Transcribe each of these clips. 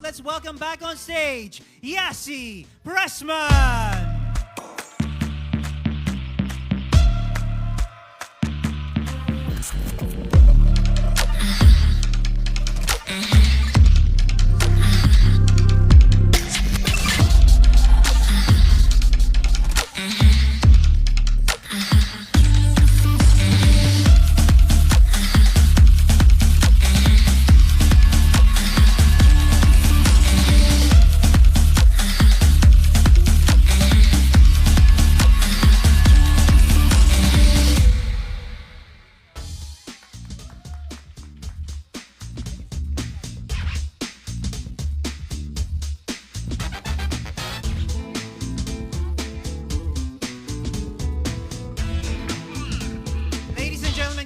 let's welcome back on stage, Yassi Pressman!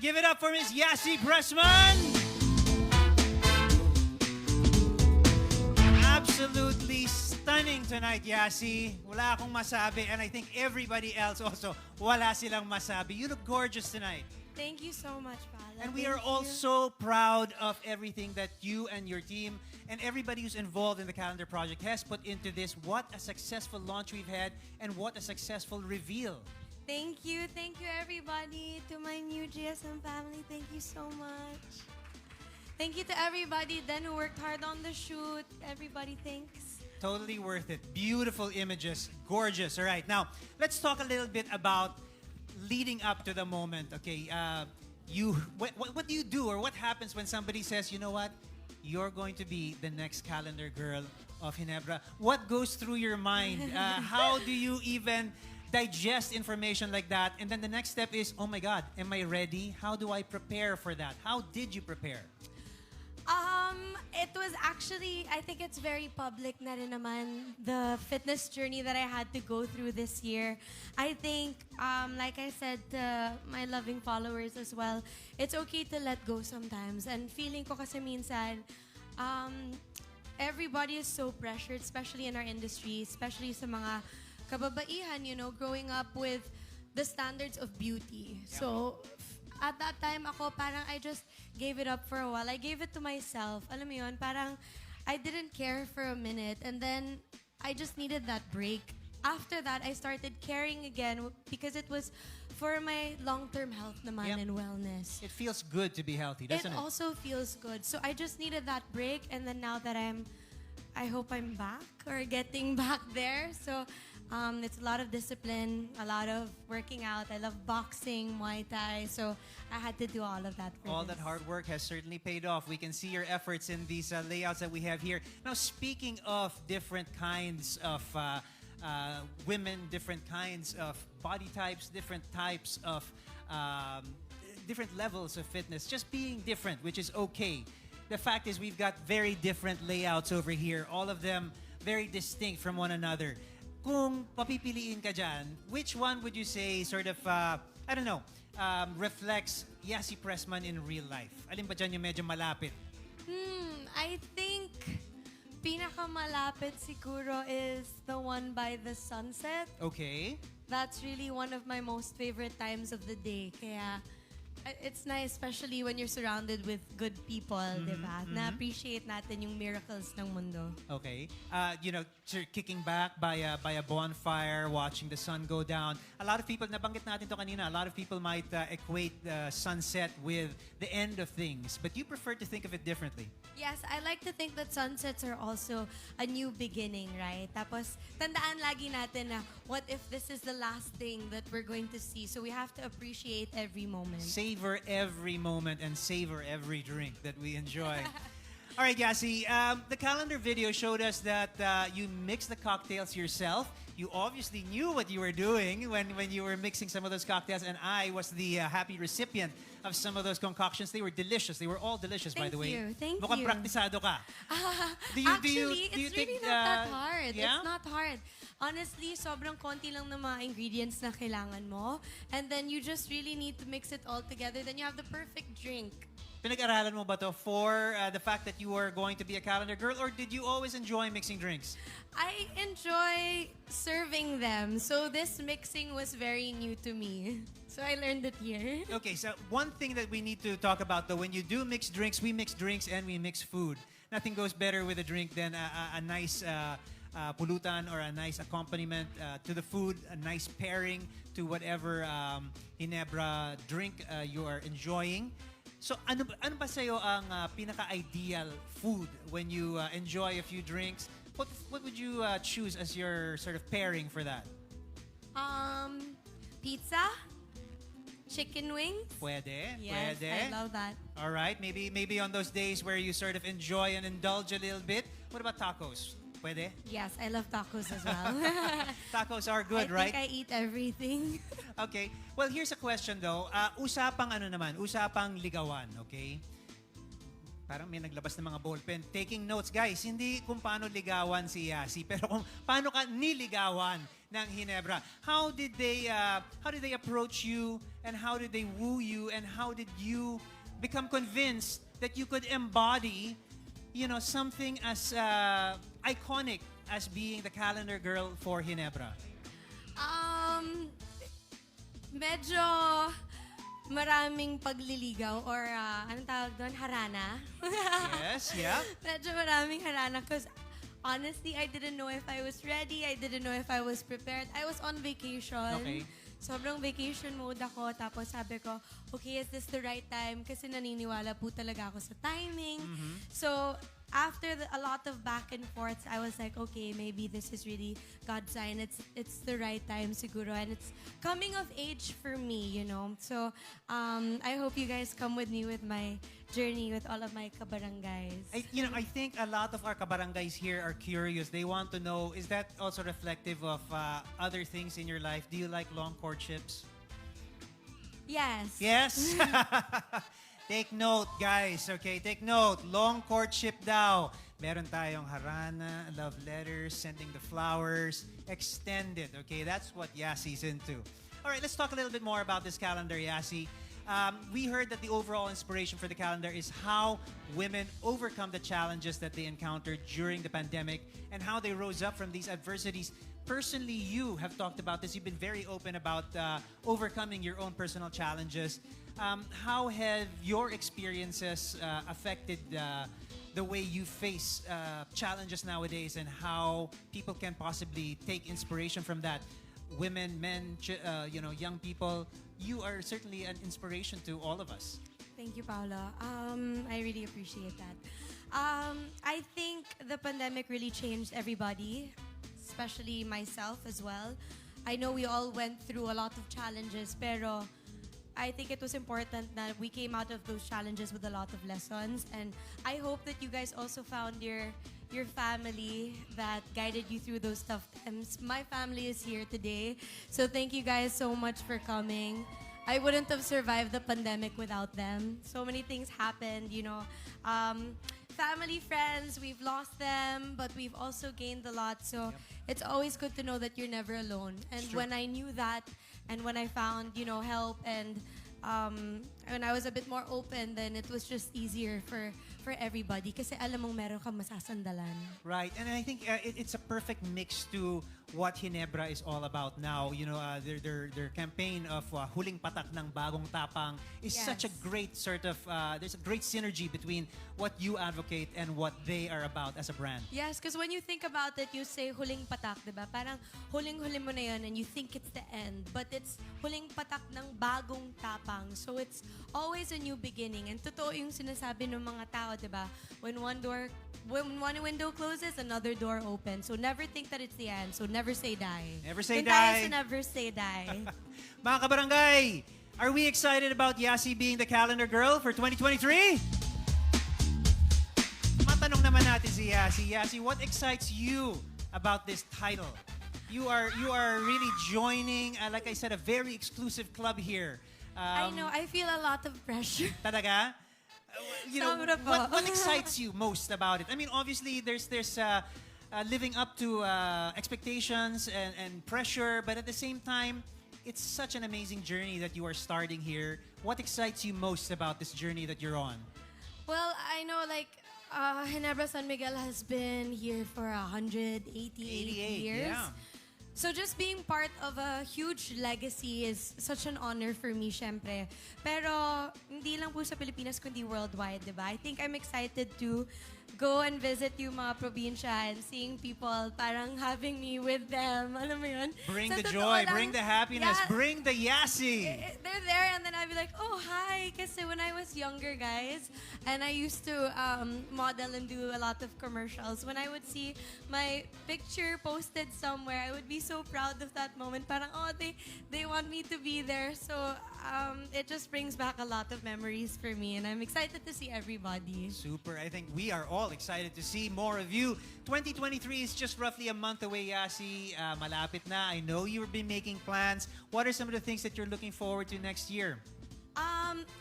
Give it up for Miss Yassi Pressman. Absolutely stunning tonight, Yassi. Wala akong masabi, and I think everybody else also wala silang masabi. You look gorgeous tonight. Thank you so much, Paula. And we are all so proud of everything that you and your team and everybody who's involved in the calendar project has put into this. What a successful launch we've had, and what a successful reveal. Thank you everybody. To my new GSM family, thank you so much. Thank you to everybody then who worked hard on the shoot. Everybody, thanks. Totally worth it. Beautiful images. Gorgeous. All right. Now, let's talk a little bit about leading up to the moment. Okay. What do you do, or what happens when somebody says, you know what? You're going to be the next calendar girl of Ginebra. What goes through your mind? How do you even digest information like that? And then the next step is, oh my God, am I ready? How do I prepare for that? How did you prepare? It was actually, I think it's very public na rin naman, the fitness journey that I had to go through this year. I think, like I said to my loving followers as well, it's okay to let go sometimes. And feeling ko kasi minsan, everybody is so pressured, especially in our industry, especially sa mga kababaihan, you know, growing up with the standards of beauty. Yeah. So, at that time, ako parang I just gave it up for a while. I gave it to myself. Alam mo yun, parang I didn't care for a minute. And then, I just needed that break. After that, I started caring again because it was for my long-term health naman and wellness. It feels good to be healthy, doesn't it? It also feels good. So, I just needed that break. And then now that I hope I'm back or getting back there. So, it's a lot of discipline, a lot of working out. I love boxing, Muay Thai, so I had to do all of that. All that hard work has certainly paid off. We can see your efforts in these layouts that we have here. Now, speaking of different kinds of women, different kinds of body types, different types of different levels of fitness, just being different, which is okay. The fact is we've got very different layouts over here, all of them very distinct from one another. Kung papipiliin ka dyan, which one would you say sort of, I don't know, reflects Yassi Pressman in real life? Alin ba dyan yung medyo malapit? I think pinakamalapit siguro is the one by the sunset. Okay. That's really one of my most favorite times of the day. Kaya it's nice, especially when you're surrounded with good people, diba? Na-appreciate natin yung miracles ng mundo. Okay. You know, kicking back by a bonfire, watching the sun go down. A lot of people, nabanggit natin to kanina, a lot of people might equate the sunset with the end of things. But you prefer to think of it differently. Yes, I like to think that sunsets are also a new beginning, right? Tapos, tandaan lagi natin na what if this is the last thing that we're going to see? So we have to appreciate every moment. Savor every moment and savor every drink that we enjoy. All right, Yassi, the calendar video showed us that you mixed the cocktails yourself. You obviously knew what you were doing when you were mixing some of those cocktails, and I was the happy recipient of some of those concoctions. They were delicious. They were all delicious, by the way. Thank you. Mukhang praktisado ka. Actually, it's really not that hard. Yeah? It's not hard. Honestly, sobrang konti lang ng mga ingredients na kailangan mo. And then you just really need to mix it all together. Then you have the perfect drink. Pinag-aralan mo ba to for the fact that you were going to be a calendar girl, or did you always enjoy mixing drinks? I enjoy serving them. So this mixing was very new to me. So I learned it here. Okay, so one thing that we need to talk about though, when you do mix drinks, we mix drinks and we mix food. nothing goes better with a drink than a nice pulutan or a nice accompaniment to the food, a nice pairing to whatever Ginebra drink you are enjoying. So ano ba sa'yo ang pinaka-ideal food when you enjoy a few drinks? What would you choose as your sort of pairing for that? Pizza, chicken wings. Pwede, Yes, pwede. I love that. All right, maybe on those days where you sort of enjoy and indulge a little bit. What about tacos? Pwede? Yes, I love tacos as well. Tacos are good, right? I think I eat everything. Okay. Well, here's a question though. Usapang usapang ligawan, okay? Parang may naglabas ng mga ballpen. Taking notes, guys. Hindi kung paano ligawan si Yassi, pero kung paano ka niligawan ng Ginebra. How did they approach you, and how did they woo you, and how did you become convinced that you could embody, something as iconic as being the calendar girl for Ginebra? Medyo maraming pagliligaw or anong tawag doon? Harana. Yes, yeah. Medyo maraming harana because honestly, I didn't know if I was ready. I didn't know if I was prepared. I was on vacation. Okay. Sobrang vacation mode ako. Tapos sabi ko, okay, is this the right time? Kasi naniniwala po talaga ako sa timing. Mm-hmm. So, after a lot of back and forth, I was like, okay, maybe this is really God's sign. It's the right time siguro. And it's coming of age for me, So, I hope you guys come with me with my journey with all of my kabarangays. I think a lot of our kabarangays here are curious. They want to know, is that also reflective of other things in your life? Do you like long courtships? Yes. Yes? Take note, guys, okay? Take note. Long courtship daw. Meron tayong harana, love letters, sending the flowers, extended, okay? That's what Yassi's into. All right, let's talk a little bit more about this calendar, Yassi. We heard that the overall inspiration for the calendar is how women overcome the challenges that they encountered during the pandemic and how they rose up from these adversities. Personally, you have talked about this. You've been very open about overcoming your own personal challenges. How have your experiences affected the way you face challenges nowadays, and how people can possibly take inspiration from that? Women, men, young people, you are certainly an inspiration to all of us. Thank you, Paula. I really appreciate that. I think the pandemic really changed everybody, especially myself as well. I know we all went through a lot of challenges, pero I think it was important that we came out of those challenges with a lot of lessons. And I hope that you guys also found your family that guided you through those tough times. My family is here today. So thank you guys so much for coming. I wouldn't have survived the pandemic without them. So many things happened, family, friends, we've lost them, but we've also gained a lot. So it's always good to know that you're never alone. And when I knew that, and when I found, help, and when I was a bit more open, then it was just easier for everybody. Kasi alam mong meron kang masasandalan. Right, and I think it's a perfect mix to what Ginebra is all about now. Their campaign of Huling Patak ng Bagong Tapang is such a great sort of, there's a great synergy between what you advocate and what they are about as a brand. Yes, because when you think about it, you say Huling Patak, diba? Parang huling-huli mo na yun and you think it's the end. But it's Huling Patak ng Bagong Tapang. So it's always a new beginning. And totoo yung sinasabi ng mga tao, diba? When one window closes, another door opens. So never think that it's the end. So never say die. Never say Dun tayo die. sa never say die. Mga kabarangay, are we excited about Yassi being the calendar girl for 2023? Matanong naman natin si Yassi. Yassi, what excites you about this title? You are really joining, like I said, a very exclusive club here. I know. I feel a lot of pressure. Talaga? Sobra po. What excites you most about it? I mean, obviously, there's living up to expectations and pressure, but at the same time, it's such an amazing journey that you are starting here. What excites you most about this journey that you're on? Well, I know, Ginebra San Miguel has been here for 188 years. Yeah. So just being part of a huge legacy is such an honor for me, syempre. Pero hindi lang po sa Pilipinas, kundi worldwide, diba? I think I'm excited to go and visit yung mga probinsya and seeing people parang having me with them. Alam mo yun? Bring Sa the totoo joy, lang, bring the happiness, yeah, bring the Yassi. they're there and then I'd be like, oh, hi. Kasi when I was younger, guys, and I used to model and do a lot of commercials, when I would see my picture posted somewhere, I would be so proud of that moment. Parang, oh, they want me to be there. So it just brings back a lot of memories for me and I'm excited to see everybody. Super. I think we are all excited to see more of you. 2023 is just roughly a month away, Yassi. Malapit na. I know you've been making plans. What are some of the things that you're looking forward to next year?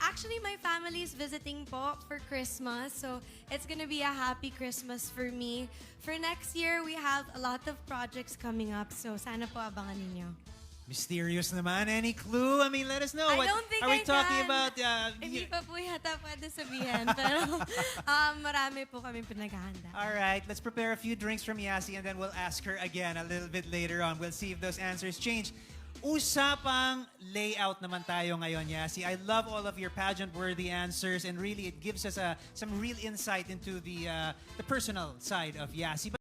Actually, my family is visiting po for Christmas, so it's gonna be a happy Christmas for me. For next year, we have a lot of projects coming up, so sana po abangan ninyo. Mysterious naman. Any clue? I mean, let us know. I What don't think are we I talking can. about? Hindi pa po yata pwede sabihin, pero marami po kami pinaghahanda. All right, let's prepare a few drinks from Yassi and then we'll ask her again a little bit later on. We'll see if those answers change. Usapang layout naman tayo ngayon, Yassi. I love all of your pageant-worthy answers and really it gives us some real insight into the personal side of Yassi.